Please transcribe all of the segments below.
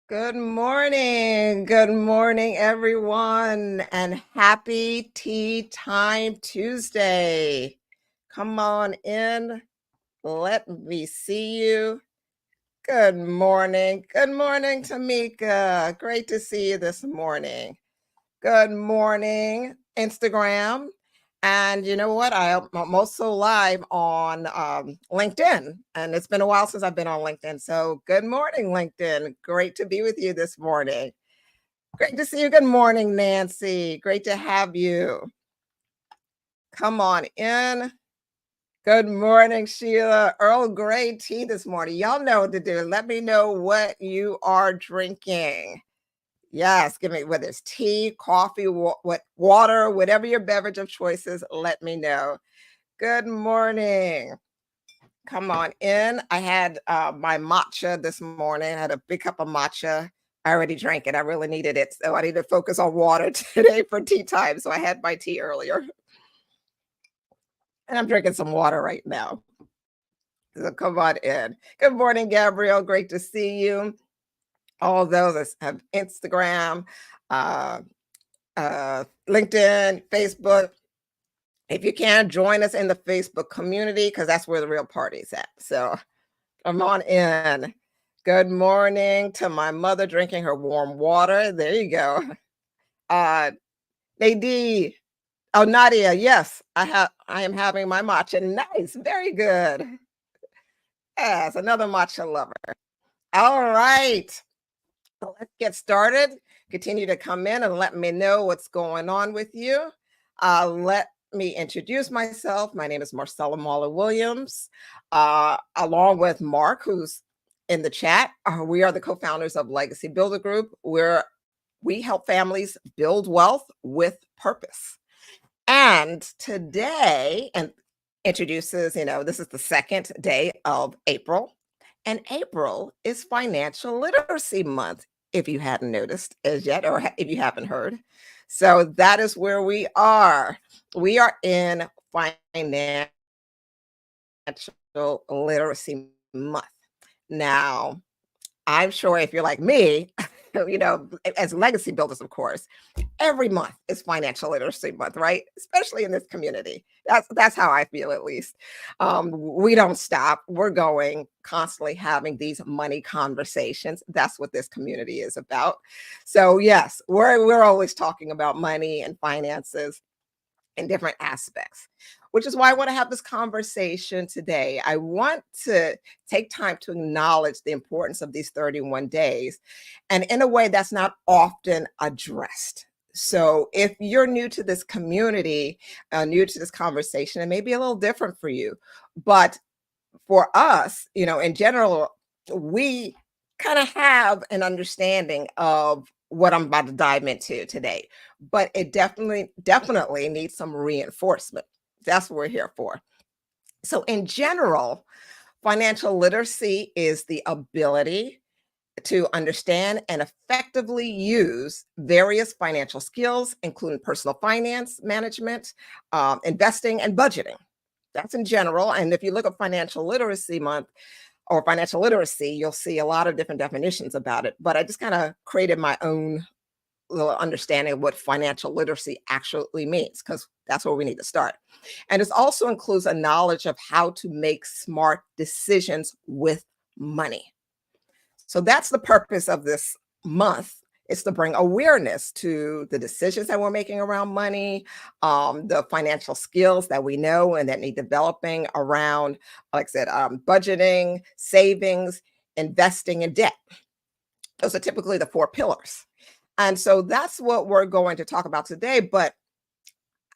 Good morning. Good morning, everyone, and happy Tea Time Tuesday. Come on in. Let me see you. Good morning. Good morning, Tamika. Great to see you this morning. Good morning, Instagram. And you know what? I'm also live on LinkedIn, and it's been a while since I've been on LinkedIn. So, good morning, LinkedIn. Great to be with you this morning. Great to see you. Good morning, Nancy. Great to have you. Come on in. Good morning, Sheila. Earl Grey tea this morning. Y'all know what to do. Let me know what you are drinking. Yes, give me whether it's tea, coffee, what water, whatever your beverage of choice is, let me know. Good morning. Come on in. I had my matcha this morning. I had a big cup of matcha. I already drank it. I really needed it. So I need to focus on water today for tea time. So I had my tea earlier. And I'm drinking some water right now. So come on in. Good morning, Gabrielle. Great to see you. All those that have Instagram, uh, LinkedIn, Facebook. If you can, join us in the Facebook community because that's where the real party's at. So come on in. Good morning to my mother drinking her warm water. There you go. Uh, Nadine. Oh, Nadia. Yes, I am having my matcha. Nice. Very good. Yes, another matcha lover. All right. So let's get started. Continue to come in and let me know what's going on with you. Let me introduce myself. My name is Marcella Mahler Williams, along with Mark, who's in the chat. We are the co-founders of Legacy Builder Group, where we help families build wealth with purpose. And today, and introduces, this is the second day of April. And April is Financial Literacy Month, if you hadn't noticed as yet, or if you haven't heard. So that is where we are. We are in Financial Literacy Month. Now, I'm sure if you're like me, as legacy builders, of course, every month is Financial Literacy Month, right? Especially in this community. That's how I feel, at least. We don't stop. We're going constantly having these money conversations. That's what this community is about. So yes, we're always talking about money and finances in different aspects, which is why I want to have this conversation today. I want to take time to acknowledge the importance of these 31 days and in a way that's not often addressed. So if you're new to this community, new to this conversation, it may be a little different for you. But for us, in general, we kind of have an understanding of what I'm about to dive into today, but it definitely needs some reinforcement. That's what we're here for. So, in general, financial literacy is the ability to understand and effectively use various financial skills, including personal finance management, investing, and budgeting. That's in general. And if you look at Financial Literacy Month or financial literacy, you'll see a lot of different definitions about it. But I just kind of created my own little understanding of what financial literacy actually means, because that's where we need to start. And it also includes a knowledge of how to make smart decisions with money. So that's the purpose of this month, is to bring awareness to the decisions that we're making around money, the financial skills that we know and that need developing around, like I said, budgeting, savings, investing, and debt. Those are typically the four pillars. And so that's what we're going to talk about today. But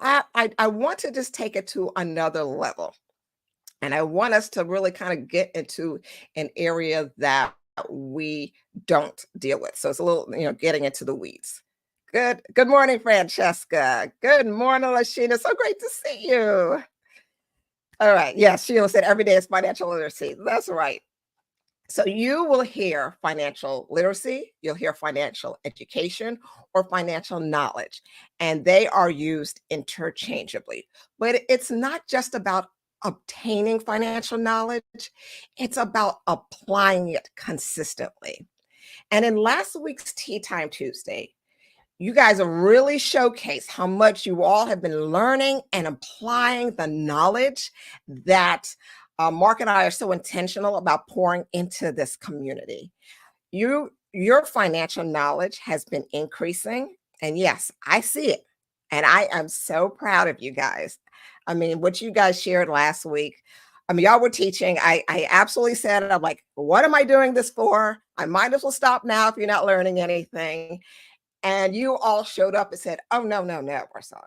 I want to just take it to another level. And I want us to really kind of get into an area that we don't deal with. So it's a little, getting into the weeds. Good morning, Francesca. Good morning, Lashina. So great to see you. All right. Yeah, Sheila said every day is financial literacy. That's right. So you will hear financial literacy, you'll hear financial education or financial knowledge, and they are used interchangeably. But it's not just about obtaining financial knowledge, it's about applying it consistently. And in last week's Tea Time Tuesday, you guys have really showcased how much you all have been learning and applying the knowledge that Mark and I are so intentional about pouring into this community. Your financial knowledge has been increasing, and yes, I see it, and I am so proud of you guys. I mean, what you guys shared last week, I mean, y'all were teaching. I absolutely said it. I'm like, what am I doing this for? I might as well stop now if you're not learning anything. And you all showed up and said, oh, no, no, no, Warsaw.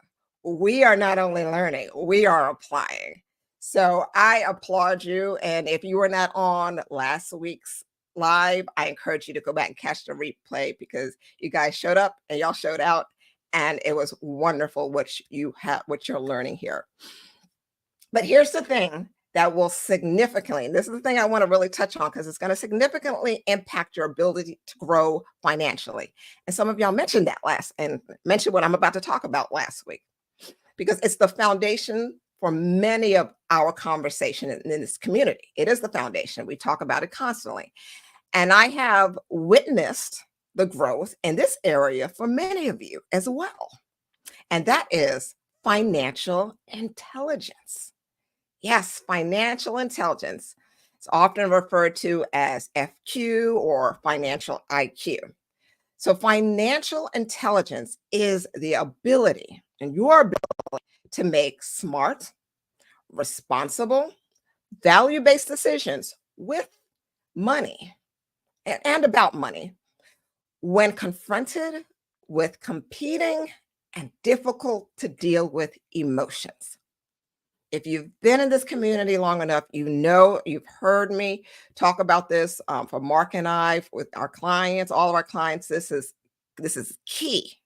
We are not only learning, we are applying. So I applaud you. And if you were not on last week's live, I encourage you to go back and catch the replay because you guys showed up and y'all showed out. And it was wonderful what you're learning here. But here's the thing that will significantly, and this is the thing I want to really touch on because it's going to significantly impact your ability to grow financially. And some of y'all mentioned that mentioned what I'm about to talk about last week, because it's the foundation for many of our conversation in this community. It is the foundation. We talk about it constantly. And I have witnessed the growth in this area for many of you as well. And that is financial intelligence. Yes, financial intelligence. It's often referred to as FQ or financial IQ. So, financial intelligence is the ability and your ability to make smart, responsible, value based decisions with money and about money when confronted with competing and difficult to deal with emotions. If you've been in this community long enough, you know, you've heard me talk about this for Mark and I, with our clients, all of our clients. This is key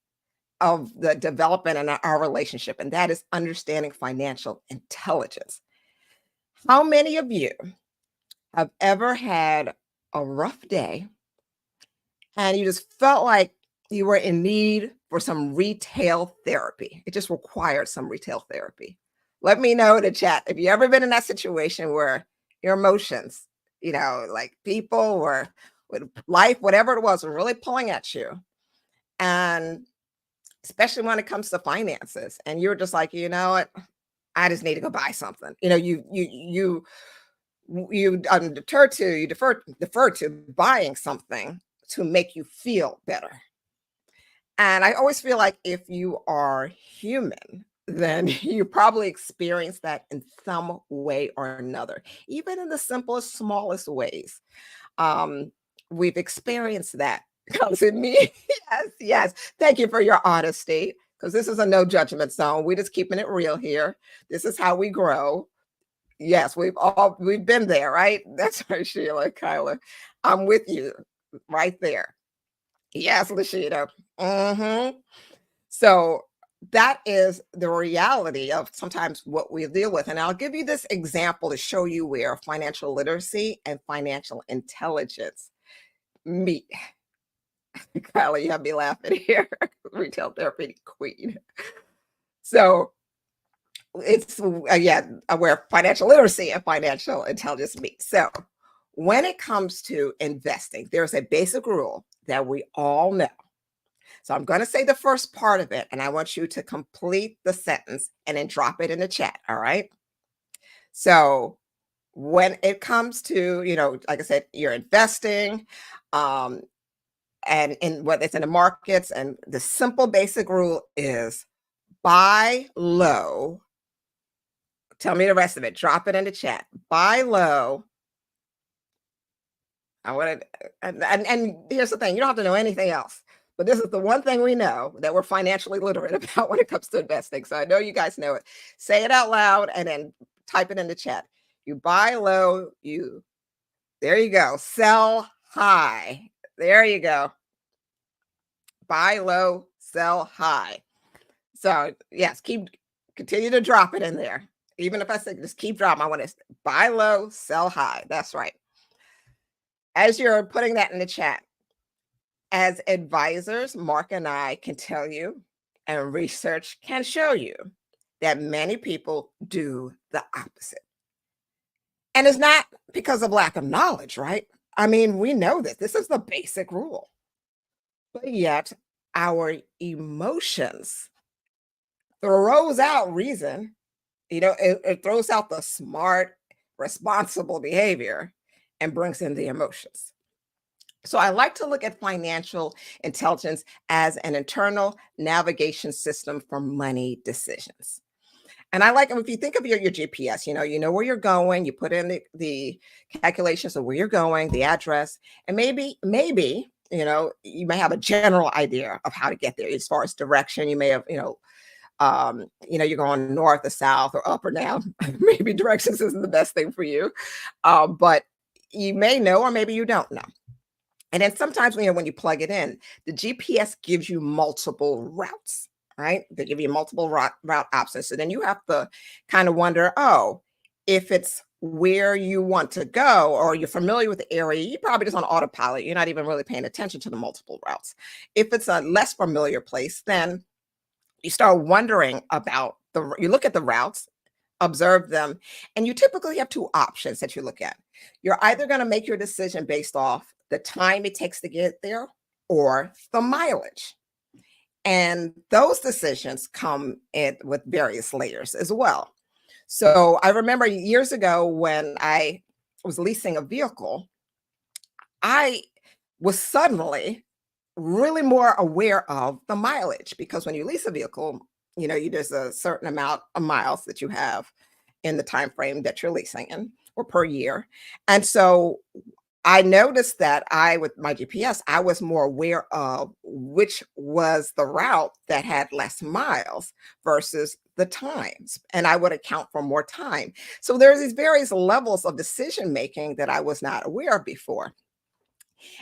of the development in our relationship, and that is understanding financial intelligence. How many of you have ever had a rough day and you just felt like you were in need for some retail therapy? It just required some retail therapy. Let me know in the chat if you ever been in that situation where your emotions, like people or with life, whatever it was really pulling at you. And especially when it comes to finances, and you're just like, you know what, I just need to go buy something. You defer to buying something to make you feel better. And I always feel like if you are human, then you probably experience that in some way or another, even in the simplest, smallest ways. Um, we've experienced that. Comes in me. Yes, yes. Thank you for your honesty, because this is a no judgment zone. We're just keeping it real here. This is how we grow. Yes, we've been there, right? That's right, Sheila, Kyla. I'm with you right there. Yes, Lashida. So that is the reality of sometimes what we deal with. And I'll give you this example to show you where financial literacy and financial intelligence meet. Kyla, you have me laughing here. Retail therapy queen. So it's where financial literacy and financial intelligence meet. So when it comes to investing, there's a basic rule that we all know. So I'm going to say the first part of it, and I want you to complete the sentence and then drop it in the chat. All right. So when it comes to, like I said, you're investing, and in whether it's in the markets, and the simple basic rule is buy low. Tell me the rest of it. Drop it in the chat. Buy low. I want to, and here's the thing: you don't have to know anything else. But this is the one thing we know that we're financially literate about when it comes to investing. So I know you guys know it. Say it out loud and then type it in the chat. You buy low, there you go. Sell high. There you go. Buy low, sell high. So yes, continue to drop it in there. Even if I say just keep dropping, I want to buy low, sell high. That's right. As you're putting that in the chat, as advisors, Mark and I can tell you, and research can show you, that many people do the opposite. And it's not because of lack of knowledge, right? I mean, we know this. This is the basic rule. But yet our emotions throws out reason. It throws out the smart, responsible behavior and brings in the emotions. So I like to look at financial intelligence as an internal navigation system for money decisions. And I like if you think of your GPS, you know where you're going, you put in the calculations of where you're going, the address, and maybe, you may have a general idea of how to get there as far as direction. You may have, you're going north or south or up or down. Maybe directions isn't the best thing for you. But you may know, or maybe you don't know. And then sometimes when you plug it in, the GPS gives you multiple routes, right? They give you multiple route options. So then you have to kind of wonder, oh, if it's where you want to go or you're familiar with the area, you're probably just on autopilot. You're not even really paying attention to the multiple routes. If it's a less familiar place, then you start wondering about you look at the routes, observe them, and you typically have two options that you look at. You're either going to make your decision based off the time it takes to get there or the mileage. And those decisions come in with various layers as well. So I remember years ago when I was leasing a vehicle, I was suddenly really more aware of the mileage because when you lease a vehicle, there's a certain amount of miles that you have in the time frame that you're leasing in or per year. And so I noticed that with my GPS, I was more aware of which was the route that had less miles versus the times, and I would account for more time. So there's these various levels of decision making that I was not aware of before.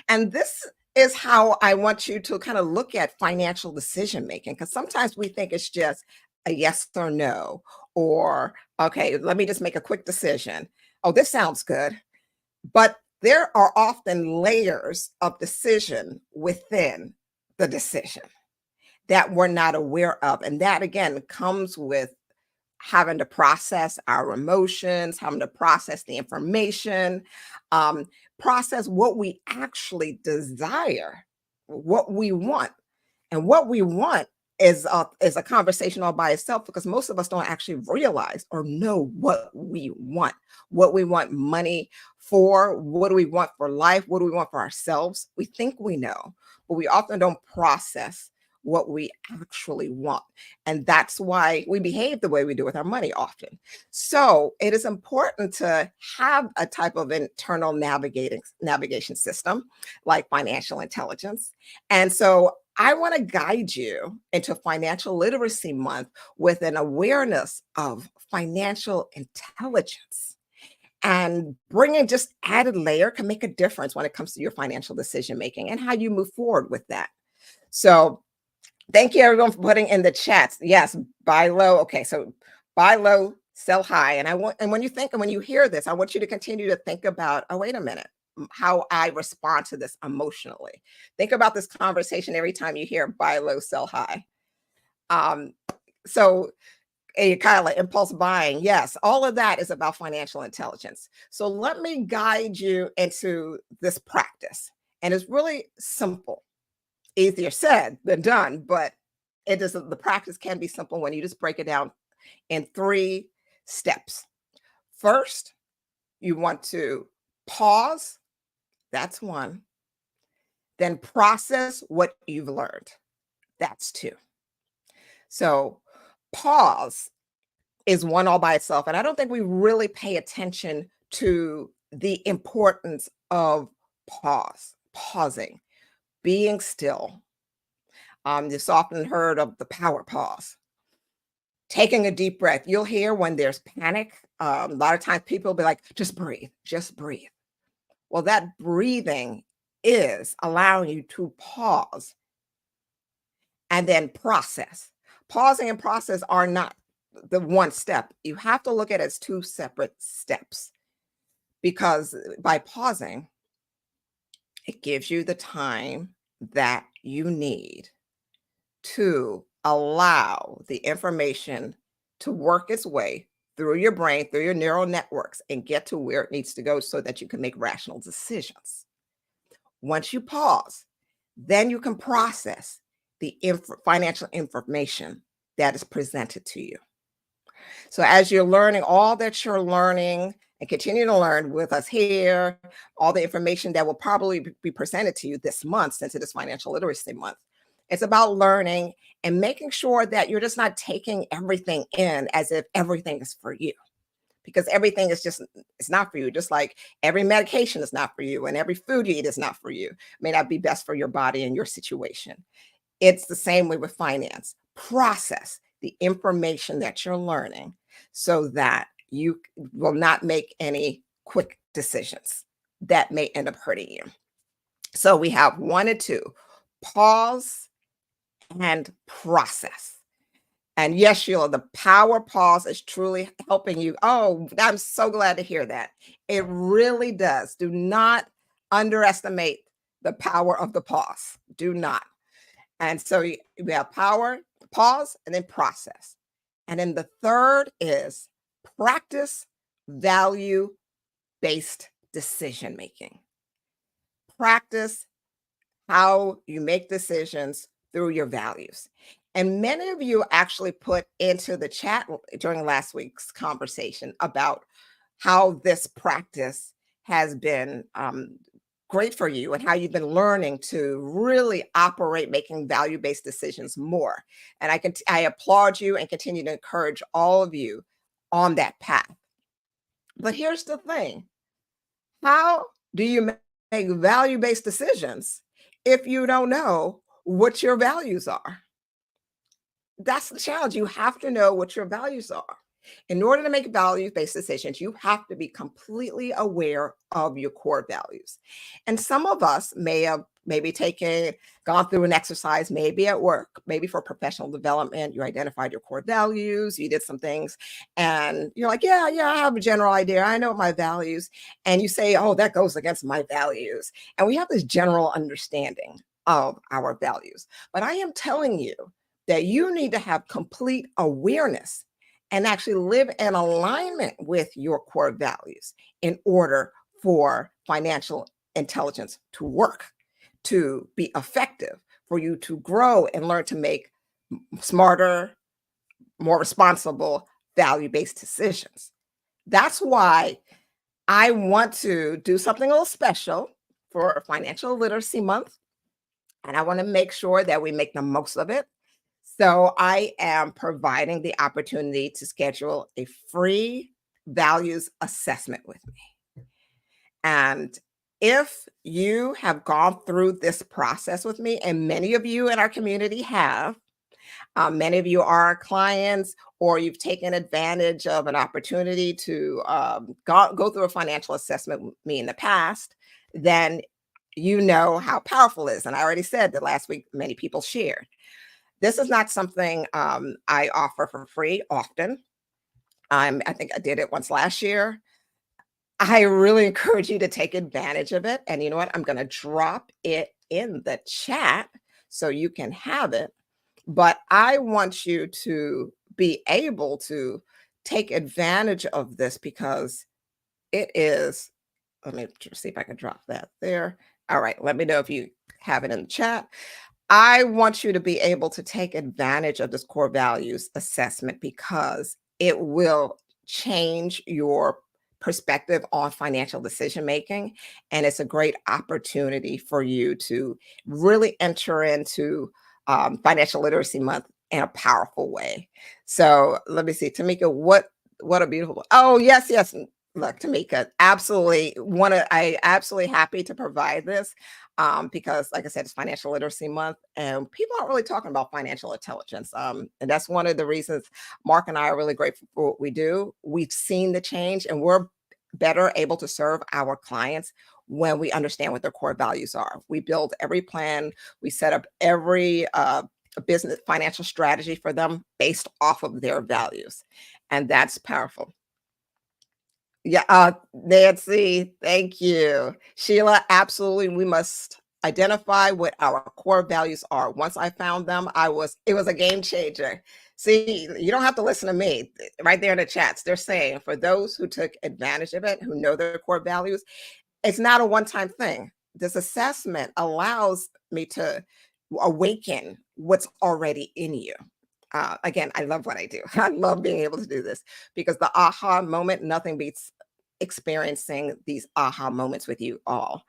And this is how I want you to kind of look at financial decision making, because sometimes we think it's just a yes or no, or okay, let me just make a quick decision. Oh, this sounds good. But there are often layers of decision within the decision that we're not aware of. And that again comes with having to process our emotions, having to process the information, um, process what we actually desire, what we want. And what we want is a conversation all by itself because most of us don't actually realize or know what we want money for, what do we want for life, what do we want for ourselves. We think we know, but we often don't process what we actually want. And that's why we behave the way we do with our money often. So it is important to have a type of internal navigation system like financial intelligence. And so I want to guide you into Financial Literacy Month with an awareness of financial intelligence. And bringing just added layer can make a difference when it comes to your financial decision making and how you move forward with that. So thank you everyone for putting in the chats. Yes, buy low. Okay, so buy low, sell high. And when you hear this, I want you to continue to think about, oh, wait a minute, how I respond to this emotionally. Think about this conversation every time you hear buy low, sell high. Um, so kind of like impulse buying. Yes, all of that is about financial intelligence. So let me guide you into this practice. And it's really simple. Easier said than done, but the practice can be simple when you just break it down in 3 steps. First, you want to pause. That's 1. Then process what you've learned. That's 2. So pause is 1 all by itself. And I don't think we really pay attention to the importance of pausing, being still. It's often heard of the power pause. Taking a deep breath. You'll hear when there's panic. A lot of times people will be like, just breathe, just breathe. Well, that breathing is allowing you to pause and then process. Pausing and process are not the one step. You have to look at it as 2 separate steps because by pausing, it gives you the time that you need to allow the information to work its way through your brain, through your neural networks, and get to where it needs to go so that you can make rational decisions. Once you pause, then you can process the financial information that is presented to you. So as you're learning all that you're learning and continue to learn with us here, all the information that will probably be presented to you this month, since it is Financial Literacy Month, it's about learning and making sure that you're just not taking everything in as if everything is for you. Because everything is just, it's not for you. Just like every medication is not for you and every food you eat is not for you. May not be best for your body and your situation. It's the same way with finance. Process the information that you're learning so that you will not make any quick decisions that may end up hurting you. So we have 1 and 2, pause and process. And yes, Sheila, the power pause is truly helping you. Oh, I'm so glad to hear that. It really does. Do not underestimate the power of the pause. Do not. And so we have power, pause, and then process. And then the third is practice value-based decision making. Practice how you make decisions through your values. And many of you actually put into the chat during last week's conversation about how this practice has been great for you and how you've been learning to really operate making value-based decisions more. And I applaud you and continue to encourage all of you on that path. But here's the thing. How do you make value-based decisions if you don't know what your values are? That's the challenge. You have to know what your values are. In order to make value-based decisions, you have to be completely aware of your core values. And some of us may have maybe gone through an exercise, maybe at work, maybe for professional development. You identified your core values, you did some things, and you're like, yeah, I have a general idea. I know my values. And you say, oh, that goes against my values. And we have this general understanding of our values. But I am telling you that you need to have complete awareness and actually live in alignment with your core values in order for financial intelligence to work, to be effective, for you to grow and learn to make smarter, more responsible, value-based decisions. That's why I want to do something a little special for Financial Literacy Month, and I want to make sure that we make the most of it. So I am providing the opportunity to schedule a free values assessment with me. And if you have gone through this process with me, and many of you in our community have, many of you are our clients, or you've taken advantage of an opportunity to go through a financial assessment with me in the past, then you know how powerful it is. And I already said that last week, many people shared. This is not something I offer for free often. I think I did it once last year. I really encourage you to take advantage of it. And you know what? I'm going to drop it in the chat so you can have it. But I want you to be able to take advantage of this because it is, let me just see if I can drop that there. All right. Let me know if you have it in the chat. I want you to be able to take advantage of this core values assessment because it will change your perspective on financial decision making. And it's a great opportunity for you to really enter into Financial Literacy Month in a powerful way. So let me see, Tamika, what a beautiful, oh, yes. Look, Tamika, I absolutely happy to provide this because, like I said, it's Financial Literacy Month, and people aren't really talking about financial intelligence. And that's one of the reasons Mark and I are really grateful for what we do. We've seen the change, and we're better able to serve our clients when we understand what their core values are. We build every plan, we set up every business financial strategy for them based off of their values, and that's powerful. Yeah, Nancy, thank you. Sheila, absolutely, we must identify what our core values are. Once I found them, it was a game changer. See, you don't have to listen to me. Right there in the chats, they're saying for those who took advantage of it, who know their core values, it's not a one-time thing. This assessment allows me to awaken what's already in you. Again, I love what I do. I love being able to do this because the aha moment, nothing beats experiencing these aha moments with you all.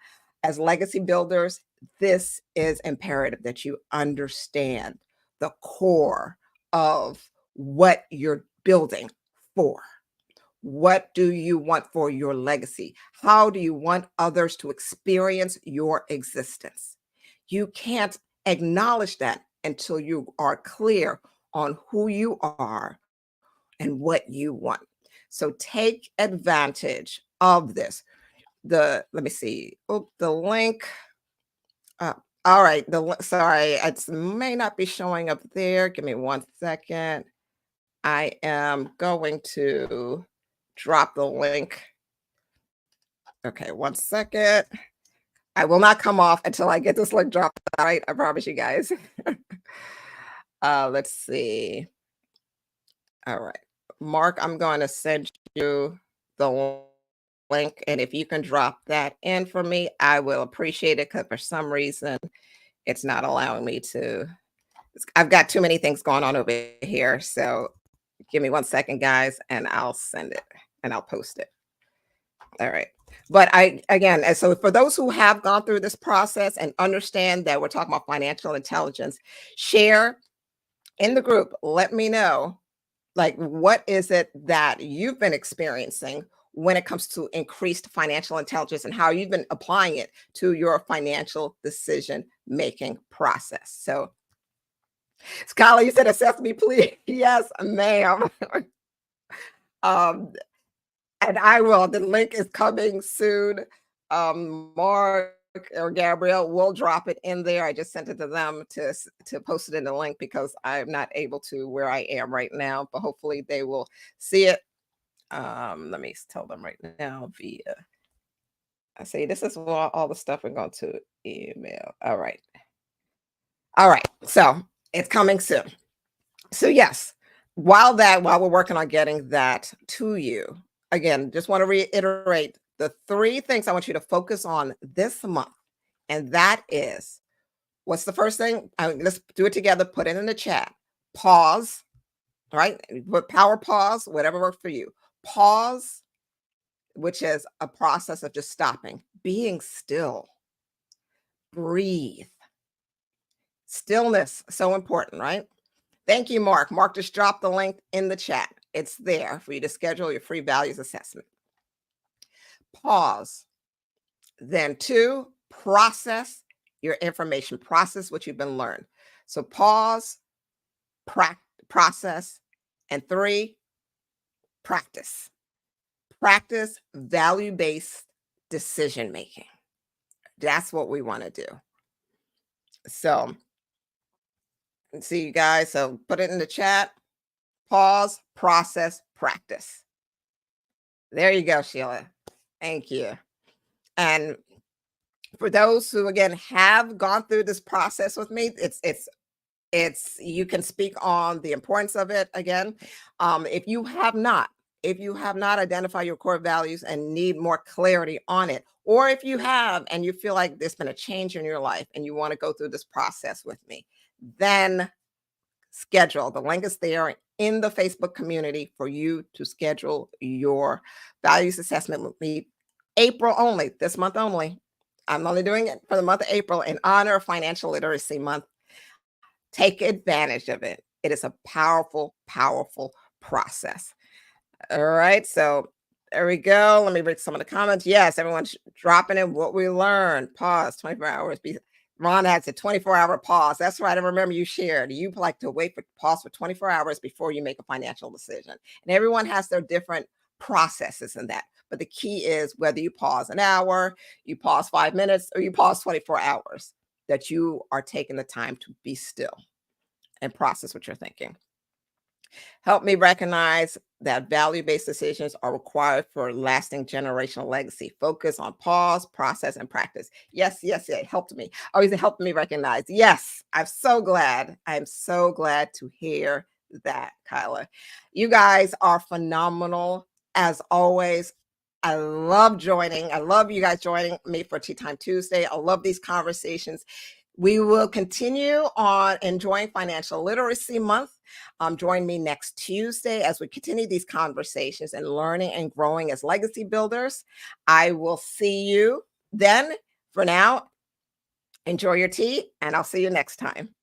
As legacy builders, this is imperative that you understand the core of what you're building for. What do you want for your legacy? How do you want others to experience your existence? You can't acknowledge that until you are clear on who you are and what you want. So take advantage of this. Let me see. Oh, the link. Uh, all right. Sorry, it may not be showing up there. Give me 1 second. I am going to drop the link. Okay, 1 second. I will not come off until I get this link dropped. All right, I promise you guys. Let's see. All right, Mark, I'm going to send you the link, and if you can drop that in for me, I will appreciate it. Because for some reason, it's not allowing me to. I've got too many things going on over here, so give me 1 second, guys, and I'll send it and I'll post it. All right. But again, and so for those who have gone through this process and understand that we're talking about financial intelligence, share in the group. Let me know, like, what is it that you've been experiencing when it comes to increased financial intelligence and how you've been applying it to your financial decision making process. So, Skylar, you said assess me, please. Yes, ma'am. um, and I will. The link is coming soon. Mark or Gabrielle will drop it in there. I just sent it to them to post it in the link because I'm not able to where I am right now, but hopefully they will see it. Let me tell them right now via. I say this is all the stuff we're going to email. All right. All right. So it's coming soon. So yes, while we're working on getting that to you, again, just want to reiterate the 3 things I want you to focus on this month. And that is, what's the first thing? Let's do it together. Put it in the chat. Pause, right? Put power pause, whatever works for you. Pause, which is a process of just stopping, being still, breathe. Stillness, so important, right? Thank you, Mark. Mark just dropped the link in the chat. It's there for you to schedule your free values assessment. Pause. Then 2, process your information. Process what you've been learned. So pause, process, and 3, practice. Practice value-based decision making. That's what we want to do. So, see you guys. So put it in the chat. Pause, process, practice. There you go, Sheila. Thank you. And for those who again have gone through this process with me, it's you can speak on the importance of it again. If you have not identified your core values and need more clarity on it, or if you have and you feel like there's been a change in your life and you want to go through this process with me, then schedule. The link is there in the Facebook community for you to schedule your values assessment with me. April only, this month only. I'm only doing it for the month of April in honor of Financial Literacy Month. Take advantage of it. It is a powerful, powerful process. All right. So there we go. Let me read some of the comments. Yes, everyone's dropping in what we learned. Pause 24 hours. Ron has a 24-hour pause. That's right. I remember you shared. You like to pause for 24 hours before you make a financial decision. And everyone has their different processes in that. But the key is whether you pause an hour, you pause 5 minutes, or you pause 24 hours, that you are taking the time to be still and process what you're thinking. Help me recognize that value-based decisions are required for lasting generational legacy. Focus on pause, process, and practice. Yes, yes, it helped me. Always it helped me recognize. Yes, I'm so glad. I'm so glad to hear that, Kyla. You guys are phenomenal as always. I love joining. I love you guys joining me for Tea Time Tuesday. I love these conversations. We will continue on enjoying Financial Literacy Month. Join me next Tuesday as we continue these conversations and learning and growing as legacy builders. I will see you then. For now, enjoy your tea, and I'll see you next time.